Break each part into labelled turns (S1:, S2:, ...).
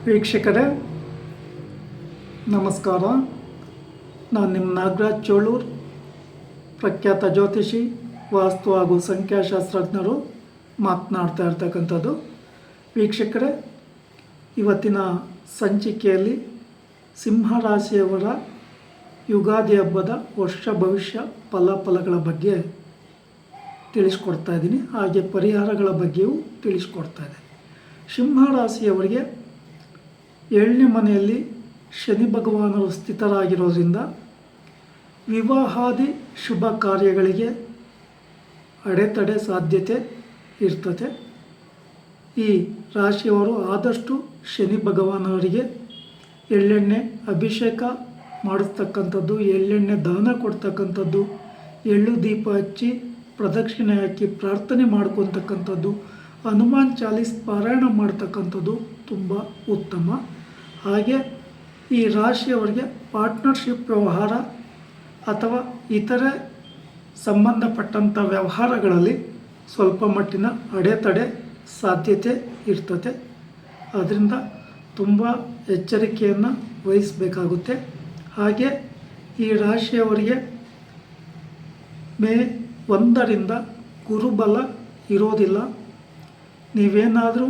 S1: ವೀಕ್ಷಕರೇ ನಮಸ್ಕಾರ. ನಾನು ನಿಮ್ಮ ನಾಗರಾಜ್ ಚೋಳೂರ್, ಪ್ರಖ್ಯಾತ ಜ್ಯೋತಿಷಿ, ವಾಸ್ತು ಹಾಗೂ ಸಂಖ್ಯಾಶಾಸ್ತ್ರಜ್ಞರು ಮಾತನಾಡ್ತಾ ಇರ್ತಕ್ಕಂಥದ್ದು. ವೀಕ್ಷಕರೇ, ಇವತ್ತಿನ ಸಂಚಿಕೆಯಲ್ಲಿ ಸಿಂಹರಾಶಿಯವರ ಯುಗಾದಿ ಹಬ್ಬದ ವರ್ಷ ಭವಿಷ್ಯ ಫಲಾಫಲಗಳ ಬಗ್ಗೆ ತಿಳಿಸ್ಕೊಡ್ತಾ ಇದ್ದೀನಿ. ಹಾಗೆ ಪರಿಹಾರಗಳ ಬಗ್ಗೆಯೂ ತಿಳಿಸ್ಕೊಡ್ತಾ ಇದ್ದೀನಿ. ಸಿಂಹರಾಶಿಯವರಿಗೆ 7ನೇ ಮನೆಯಲ್ಲಿ ಶನಿ ಭಗವಾನರು ಸ್ಥಿತರಾಗಿರೋದ್ರಿಂದ ವಿವಾಹಾದಿ ಶುಭ ಕಾರ್ಯಗಳಿಗೆ ಅಡೆತಡೆ ಸಾಧ್ಯತೆ ಇರ್ತದೆ. ಈ ರಾಶಿಯವರು ಆದಷ್ಟು ಶನಿ ಭಗವಾನವರಿಗೆ ಎಳ್ಳೆಣ್ಣೆ ಅಭಿಷೇಕ ಮಾಡಿಸ್ತಕ್ಕಂಥದ್ದು, ಎಳ್ಳೆಣ್ಣೆ ದಾನ ಕೊಡ್ತಕ್ಕಂಥದ್ದು, ಎಳ್ಳು ದೀಪ ಹಚ್ಚಿ ಪ್ರದಕ್ಷಿಣೆ ಹಾಕಿ ಪ್ರಾರ್ಥನೆ ಮಾಡ್ಕೊತಕ್ಕಂಥದ್ದು, ಹನುಮಾನ್ ಚಾಲೀಸ್ ಪಾರಾಯಣ ಮಾಡ್ತಕ್ಕಂಥದ್ದು ತುಂಬ ಉತ್ತಮ. ಹಾಗೆ ಈ ರಾಶಿಯವರಿಗೆ ಪಾರ್ಟ್ನರ್ಶಿಪ್ ವ್ಯವಹಾರ ಅಥವಾ ಇತರೆ ಸಂಬಂಧಪಟ್ಟಂಥ ವ್ಯವಹಾರಗಳಲ್ಲಿ ಸ್ವಲ್ಪ ಮಟ್ಟಿನ ಅಡೆತಡೆ ಸಾಧ್ಯತೆ ಇರ್ತದೆ. ಅದರಿಂದ ತುಂಬ ಎಚ್ಚರಿಕೆಯನ್ನು ವಹಿಸಬೇಕಾಗುತ್ತೆ. ಹಾಗೆ ಈ ರಾಶಿಯವರಿಗೆ ಮೇ 1ರಿಂದ ಗುರುಬಲ ಇರೋದಿಲ್ಲ. ನೀವೇನಾದರೂ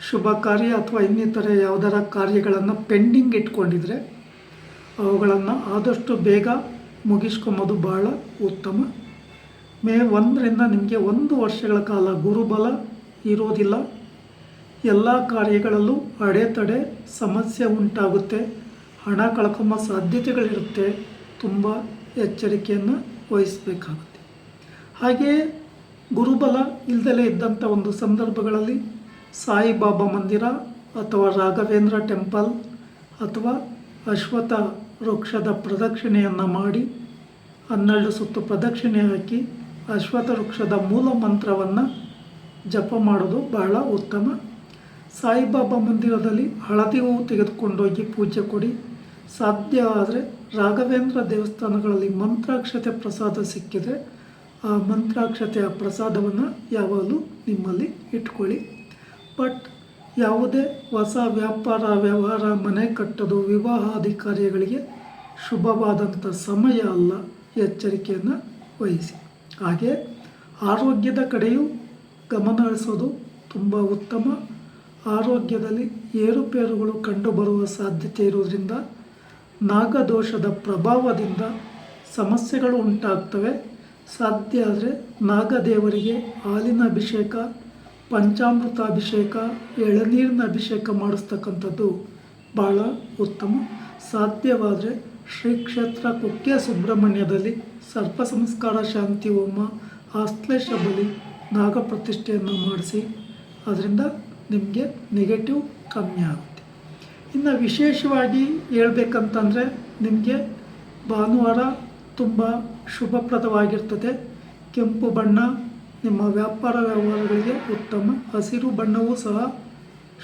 S1: ಶುಭ ಕಾರ್ಯ ಅಥವಾ ಇನ್ನಿತರೆ ಯಾವುದರ ಕಾರ್ಯಗಳನ್ನು ಪೆಂಡಿಂಗ್ ಇಟ್ಕೊಂಡಿದ್ರೆ ಅವುಗಳನ್ನು ಆದಷ್ಟು ಬೇಗ ಮುಗಿಸ್ಕೊಂಬೋದು ಭಾಳ ಉತ್ತಮ. ಮೇ 1ರಿಂದ ನಿಮಗೆ 1 ವರ್ಷಗಳ ಕಾಲ ಗುರುಬಲ ಇರೋದಿಲ್ಲ. ಎಲ್ಲ ಕಾರ್ಯಗಳಲ್ಲೂ ಅಡೆತಡೆ ಸಮಸ್ಯೆ ಉಂಟಾಗುತ್ತೆ. ಹಣ ಕಳ್ಕೊಂಬ ಸಾಧ್ಯತೆಗಳಿರುತ್ತೆ. ತುಂಬ ಎಚ್ಚರಿಕೆಯನ್ನು ವಹಿಸಬೇಕಾಗುತ್ತೆ. ಹಾಗೆಯೇ ಗುರುಬಲ ಇಲ್ಲದಲೇ ಇದ್ದಂಥ ಒಂದು ಸಂದರ್ಭಗಳಲ್ಲಿ ಸಾಯಿಬಾಬಾ ಮಂದಿರ ಅಥವಾ ರಾಘವೇಂದ್ರ ಟೆಂಪಲ್ ಅಥವಾ ಅಶ್ವತ್ಥ ವೃಕ್ಷದ ಪ್ರದಕ್ಷಿಣೆಯನ್ನು ಮಾಡಿ 12 ಸುತ್ತು ಪ್ರದಕ್ಷಿಣೆ ಹಾಕಿ ಅಶ್ವತ್ಥ ವೃಕ್ಷದ ಮೂಲ ಮಂತ್ರವನ್ನು ಜಪ ಮಾಡೋದು ಬಹಳ ಉತ್ತಮ. ಸಾಯಿಬಾಬಾ ಮಂದಿರದಲ್ಲಿ ಹಳದಿ ಹೂವು ತೆಗೆದುಕೊಂಡೋಗಿ ಪೂಜೆ ಕೊಡಿ. ಸಾಧ್ಯ ಆದರೆ ರಾಘವೇಂದ್ರ ದೇವಸ್ಥಾನಗಳಲ್ಲಿ ಮಂತ್ರಾಕ್ಷತೆ ಪ್ರಸಾದ ಸಿಕ್ಕಿದರೆ ಆ ಮಂತ್ರಾಕ್ಷತೆಯ ಪ್ರಸಾದವನ್ನು ಯಾವಾಗಲೂ ನಿಮ್ಮಲ್ಲಿ ಇಟ್ಕೊಳ್ಳಿ. ಬಟ್ ಯಾವುದೇ ಹೊಸ ವ್ಯಾಪಾರ ವ್ಯವಹಾರ, ಮನೆ ಕಟ್ಟೋದು, ವಿವಾಹಾದಿ ಕಾರ್ಯಗಳಿಗೆ ಶುಭವಾದಂಥ ಸಮಯ ಅಲ್ಲ. ಎಚ್ಚರಿಕೆಯನ್ನು ವಹಿಸಿ. ಹಾಗೆ ಆರೋಗ್ಯದ ಕಡೆಯೂ ಗಮನ ಹರಿಸೋದು ತುಂಬ ಉತ್ತಮ. ಆರೋಗ್ಯದಲ್ಲಿ ಏರುಪೇರುಗಳು ಕಂಡುಬರುವ ಸಾಧ್ಯತೆ ಇರೋದರಿಂದ ನಾಗದೋಷದ ಪ್ರಭಾವದಿಂದ ಸಮಸ್ಯೆಗಳು ಉಂಟಾಗ್ತವೆ. ಸಾಧ್ಯ ಆದರೆ ನಾಗದೇವರಿಗೆ ಹಾಲಿನ ಅಭಿಷೇಕ, ಪಂಚಾಮೃತ ಅಭಿಷೇಕ, ಎಳನೀರಿನ ಅಭಿಷೇಕ ಮಾಡಿಸ್ತಕ್ಕಂಥದ್ದು ಭಾಳ ಉತ್ತಮ. ಸಾಧ್ಯವಾದರೆ ಶ್ರೀ ಕ್ಷೇತ್ರ ಕುಕ್ಕೆ ಸುಬ್ರಹ್ಮಣ್ಯದಲ್ಲಿ ಸರ್ಪ ಸಂಸ್ಕಾರ ಶಾಂತಿ ಹೋಮ, ಆಶ್ಲೇಷ ಬಲಿ, ನಾಗಪ್ರತಿಷ್ಠೆಯನ್ನು ಮಾಡಿಸಿ. ಅದರಿಂದ ನಿಮಗೆ ನೆಗೆಟಿವ್ ಕಮ್ಮಿ ಆಗುತ್ತೆ. ಇನ್ನು ವಿಶೇಷವಾಗಿ ಹೇಳ್ಬೇಕಂತಂದರೆ ನಿಮಗೆ ಭಾನುವಾರ ತುಂಬ ಶುಭಪ್ರದವಾಗಿರ್ತದೆ. ಕೆಂಪು ಬಣ್ಣ ನಿಮ್ಮ ವ್ಯಾಪಾರ ವ್ಯವಹಾರಗಳಿಗೆ ಉತ್ತಮ. ಹಸಿರು ಬಣ್ಣವೂ ಸಹ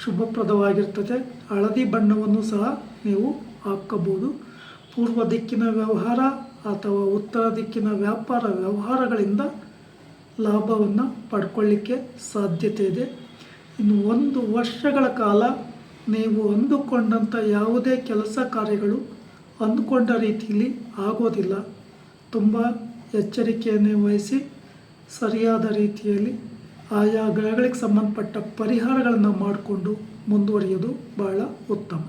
S1: ಶುಭಪ್ರದವಾಗಿರ್ತದೆ. ಹಳದಿ ಬಣ್ಣವನ್ನು ಸಹ ನೀವು ಹಾಕ್ಕೋಬೋದು. ಪೂರ್ವ ದಿಕ್ಕಿನ ವ್ಯವಹಾರ ಅಥವಾ ಉತ್ತರ ದಿಕ್ಕಿನ ವ್ಯಾಪಾರ ವ್ಯವಹಾರಗಳಿಂದ ಲಾಭವನ್ನು ಪಡ್ಕೊಳ್ಳಿಕ್ಕೆ ಸಾಧ್ಯತೆ ಇದೆ. ಇನ್ನು 1 ವರ್ಷಗಳ ಕಾಲ ನೀವು ಅಂದುಕೊಂಡಂಥ ಯಾವುದೇ ಕೆಲಸ ಕಾರ್ಯಗಳು ಅಂದುಕೊಂಡ ರೀತಿಯಲ್ಲಿ ಆಗೋದಿಲ್ಲ. ತುಂಬ ಎಚ್ಚರಿಕೆಯನ್ನು ವಹಿಸಿ ಸರಿಯಾದ ರೀತಿಯಲ್ಲಿ ಆಯಾ ಗ್ರಹಗಳಿಗೆ ಸಂಬಂಧಪಟ್ಟ ಪರಿಹಾರಗಳನ್ನು ಮಾಡಿಕೊಂಡು ಮುಂದುವರಿಯೋದು ಬಹಳ ಉತ್ತಮ.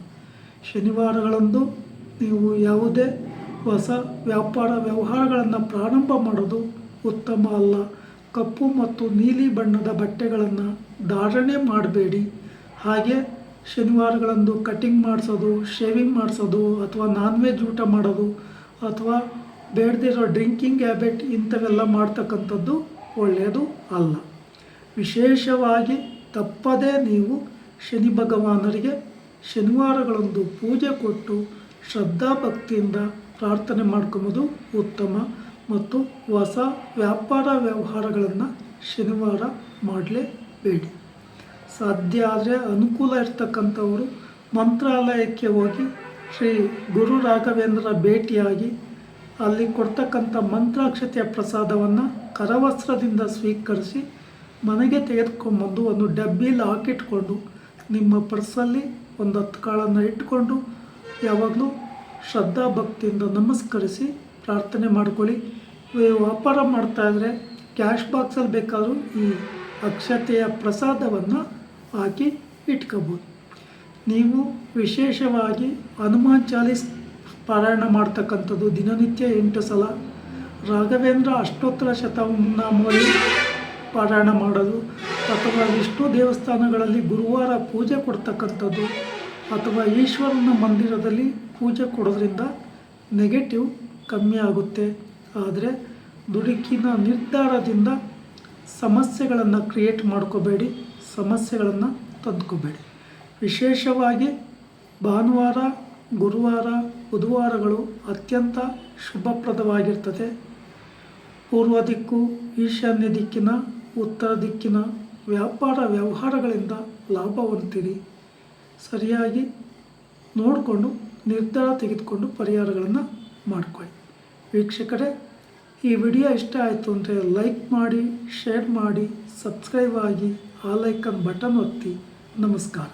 S1: ಶನಿವಾರಗಳಂದು ನೀವು ಯಾವುದೇ ಹೊಸ ವ್ಯಾಪಾರ ವ್ಯವಹಾರಗಳನ್ನು ಪ್ರಾರಂಭ ಮಾಡೋದು ಉತ್ತಮ ಅಲ್ಲ. ಕಪ್ಪು ಮತ್ತು ನೀಲಿ ಬಣ್ಣದ ಬಟ್ಟೆಗಳನ್ನು ಧಾರಣೆ ಮಾಡಬೇಡಿ. ಹಾಗೆ ಶನಿವಾರಗಳಂದು ಕಟಿಂಗ್ ಮಾಡಿಸೋದು, ಶೇವಿಂಗ್ ಮಾಡಿಸೋದು ಅಥವಾ ನಾನ್ ವೆಜ್ ಊಟ ಮಾಡೋದು ಅಥವಾ ಬೇಡದಿರೋ ಡ್ರಿಂಕಿಂಗ್ ಹ್ಯಾಬಿಟ್ ಇಂಥವೆಲ್ಲ ಮಾಡ್ತಕ್ಕಂಥದ್ದು ಒಳ್ಳೆಯದು ಅಲ್ಲ. ವಿಶೇಷವಾಗಿ ತಪ್ಪದೇ ನೀವು ಶನಿ ಭಗವಾನರಿಗೆ ಶನಿವಾರಗಳಂದು ಪೂಜೆ ಕೊಟ್ಟು ಶ್ರದ್ಧಾಭಕ್ತಿಯಿಂದ ಪ್ರಾರ್ಥನೆ ಮಾಡ್ಕೊಂಬೋದು ಉತ್ತಮ. ಮತ್ತು ಹೊಸ ವ್ಯಾಪಾರ ವ್ಯವಹಾರಗಳನ್ನು ಶನಿವಾರ ಮಾಡಲೇಬೇಡಿ. ಸಾಧ್ಯ ಆದರೆ ಅನುಕೂಲ ಇರ್ತಕ್ಕಂಥವರು ಮಂತ್ರಾಲಯಕ್ಕೆ ಹೋಗಿ ಶ್ರೀ ಗುರು ರಾಘವೇಂದ್ರ ಭೇಟಿಯಾಗಿ ಅಲ್ಲಿ ಕೊಡ್ತಕ್ಕಂಥ ಮಂತ್ರಾಕ್ಷತೆಯ ಪ್ರಸಾದವನ್ನು ಕರವಸ್ತ್ರದಿಂದ ಸ್ವೀಕರಿಸಿ ಮನೆಗೆ ತೆಗೆದುಕೊಂಬಂದು ಒಂದು ಡಬ್ಬಿಲಿ ಹಾಕಿಟ್ಕೊಂಡು ನಿಮ್ಮ ಪರ್ಸಲ್ಲಿ ಒಂದು 10 ಕಾಳನ್ನು ಇಟ್ಕೊಂಡು ಯಾವಾಗಲೂ ಶ್ರದ್ಧಾ ಭಕ್ತಿಯಿಂದ ನಮಸ್ಕರಿಸಿ ಪ್ರಾರ್ಥನೆ ಮಾಡ್ಕೊಳ್ಳಿ. ವ್ಯಾಪಾರ ಮಾಡ್ತಾಯಿದ್ರೆ ಕ್ಯಾಶ್ ಬಾಕ್ಸಲ್ಲಿ ಬೇಕಾದರೂ ಈ ಅಕ್ಷತೆಯ ಪ್ರಸಾದವನ್ನು ಹಾಕಿ ಇಟ್ಕೋಬೋದು. ನೀವು ವಿಶೇಷವಾಗಿ ಹನುಮಾನ್ ಚಾಲೀಸ್ ಪಾರಾಯಣ ಮಾಡ್ತಕ್ಕಂಥದ್ದು, ದಿನನಿತ್ಯ 8 ಸಲ ರಾಘವೇಂದ್ರ ಅಷ್ಟೋತ್ತರ ಶತನಾಮಾವಳಿ ಪಾರಾಯಣ ಮಾಡೋದು, ಅಥವಾ ವಿಷ್ಣು ದೇವಸ್ಥಾನಗಳಲ್ಲಿ ಗುರುವಾರ ಪೂಜೆ ಕೊಡ್ತಕ್ಕಂಥದ್ದು, ಅಥವಾ ಈಶ್ವರನ ಮಂದಿರದಲ್ಲಿ ಪೂಜೆ ಕೊಡೋದ್ರಿಂದ ನೆಗೆಟಿವ್ ಕಮ್ಮಿ ಆಗುತ್ತೆ. ಆದರೆ ದುಡುಕಿನ ನಿರ್ಧಾರದಿಂದ ಸಮಸ್ಯೆಗಳನ್ನು ಕ್ರಿಯೇಟ್ ಮಾಡ್ಕೋಬೇಡಿ, ಸಮಸ್ಯೆಗಳನ್ನು ತಂದ್ಕೋಬೇಡಿ. ವಿಶೇಷವಾಗಿ ಭಾನುವಾರ, ಗುರುವಾರ, ಬುಧವಾರಗಳು ಅತ್ಯಂತ ಶುಭಪ್ರದವಾಗಿರ್ತದೆ. ಪೂರ್ವ ದಿಕ್ಕು, ಈಶಾನ್ಯ ದಿಕ್ಕಿನ, ಉತ್ತರ ದಿಕ್ಕಿನ ವ್ಯಾಪಾರ ವ್ಯವಹಾರಗಳಿಂದ ಲಾಭ ಹೊಂದ್ತೀರಿ. ಸರಿಯಾಗಿ ನೋಡಿಕೊಂಡು ನಿರ್ಧಾರ ತೆಗೆದುಕೊಂಡು ಪರಿಹಾರಗಳನ್ನು ಮಾಡ್ಕೊಳ್ಳಿ. ವೀಕ್ಷಕರೇ, ಈ ವಿಡಿಯೋ ಇಷ್ಟ ಆಯಿತು ಅಂದರೆ ಲೈಕ್ ಮಾಡಿ, ಶೇರ್ ಮಾಡಿ, ಸಬ್ಸ್ಕ್ರೈಬ್ ಆಗಿ, ಆಲ್ ಐಕನ್ ಬಟನ್ ಒತ್ತಿ. ನಮಸ್ಕಾರ.